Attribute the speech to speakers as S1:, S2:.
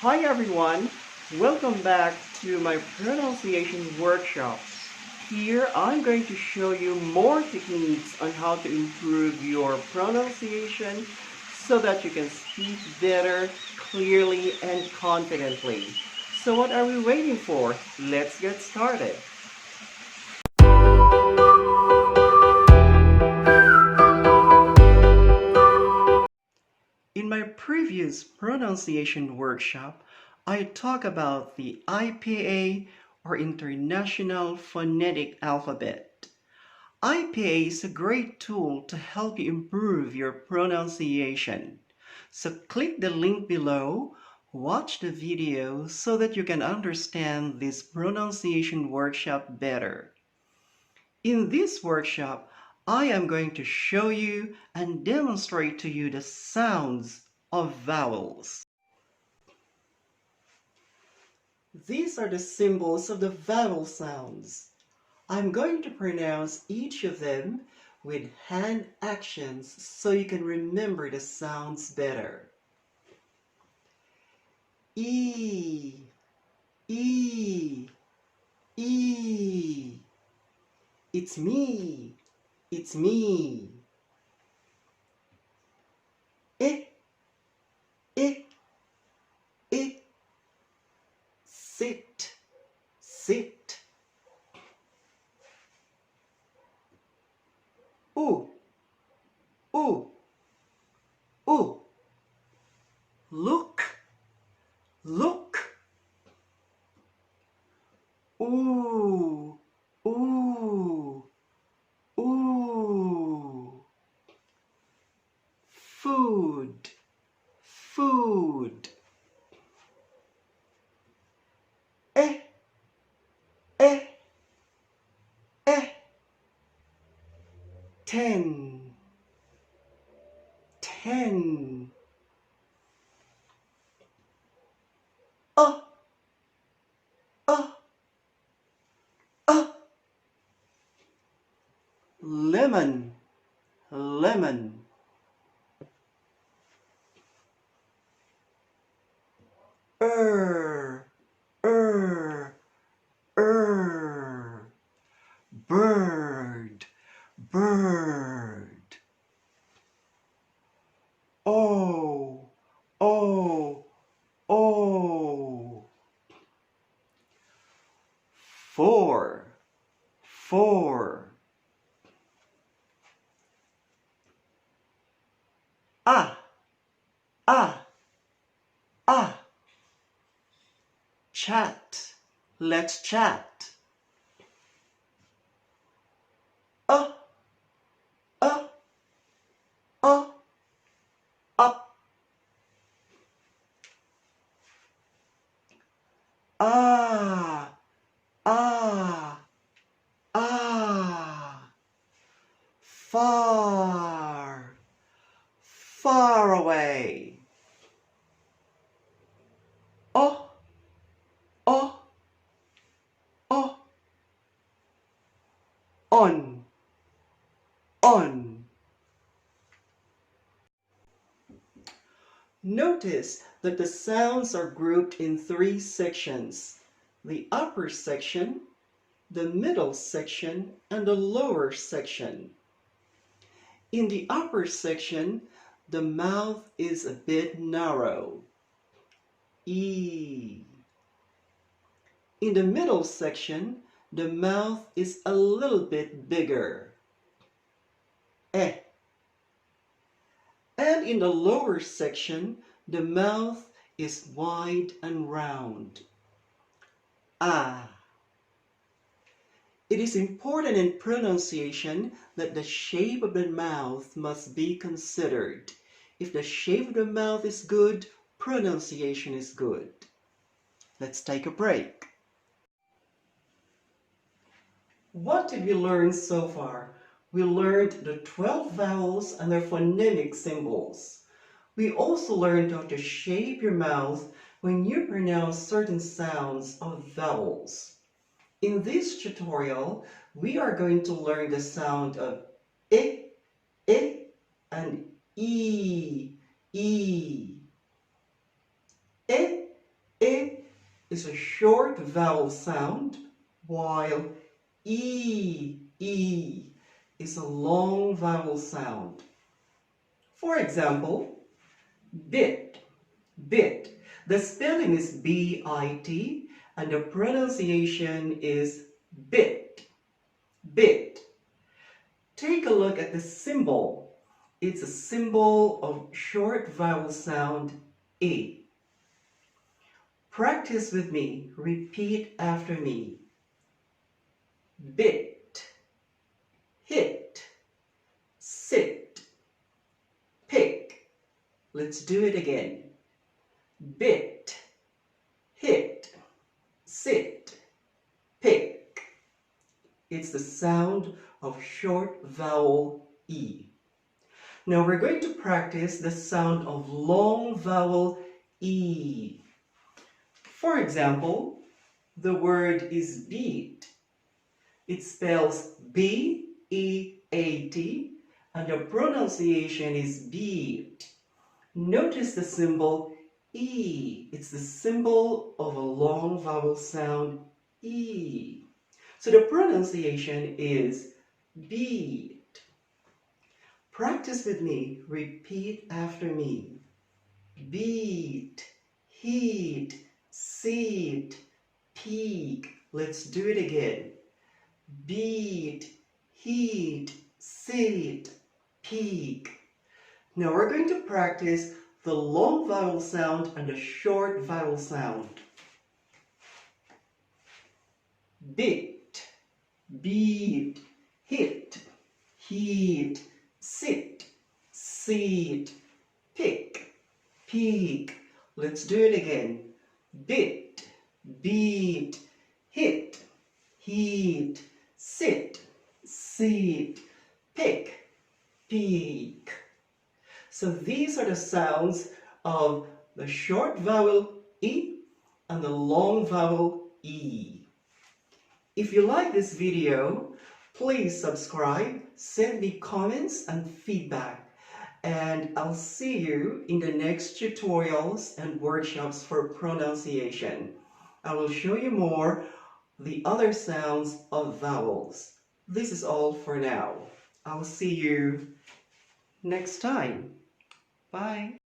S1: Hi everyone, welcome back to my pronunciation workshop. Here I'm going to show you more techniques on how to improve your pronunciation so that you can speak better, clearly, and confidently. So what are we waiting for? Let's get started. In my previous pronunciation workshop, I talked about the IPA or International Phonetic Alphabet. IPA is a great tool to help you improve your pronunciation. So click the link below, watch the video so that you can understand this pronunciation workshop better. In this workshop, I am going to show you and demonstrate to you the sounds of vowels. These are the symbols of the vowel sounds. I'm going to pronounce each of them with hand actions so you can remember the sounds better. E, E, E. It's me, it's me. I, I, I. Sit, sit. Ooh, ooh, ooh. Look, look. Ooh, ooh, ooh. Food, food. Eh, eh, eh. 10, 10. Uh, uh, uh. Lemon, lemon. Er, er, er. Bird, bird. Oh, oh, oh. 4, 4. Ah, ah, ah. Chat, let's chat. Uh, uh, uh, up. Ah, ah, ah. Far, far away. Oh, oh, oh. On, on. Notice that the sounds are grouped in 3 sections: the upper section, the middle section, and the lower section. In the upper section, the mouth is a bit narrow. E. In the middle section, the mouth is a little bit bigger. Eh. And in the lower section, the mouth is wide and round. Ah. It is important in pronunciation that the shape of the mouth must be considered. If the shape of the mouth is good, pronunciation is good. Let's take a break. What did we learn so far? We learned the 12 vowels and their phonemic symbols. We also learned how to shape your mouth when you pronounce certain sounds of vowels. In this tutorial, we are going to learn the sound of I, and E, E. I, is a short vowel sound, while E is a long vowel sound. For example, bit, bit. The spelling is B-I-T and the pronunciation is bit, bit. Take a look at the symbol. It's a symbol of short vowel sound E. Practice with me. Repeat after me. Bit, hit, sit, pick. Let's do it again. Bit, hit, sit, pick. It's the sound of short vowel E. Now we're going to practice the sound of long vowel E. For example, the word is beat. It spells B-E-A-T and the pronunciation is beat. Notice the symbol E. It's the symbol of a long vowel sound E. So the pronunciation is beat. Practice with me. Repeat after me. Beat, heat, seat, peak. Let's do it again. Beat, heat, sit, peak. Now we're going to practice the long vowel sound and the short vowel sound. Bit, beat, hit, heat, sit, seat, pick, peak. Let's do it again. Bit, beat, hit, heat, sit, seat, pick, peak. So these are the sounds of the short vowel E and the long vowel E. If you like this video, please subscribe, send me comments and feedback, and I'll see you in the next tutorials and workshops for pronunciation. I will show you more the other sounds of vowels. This is all for now. I'll see you next time. Bye.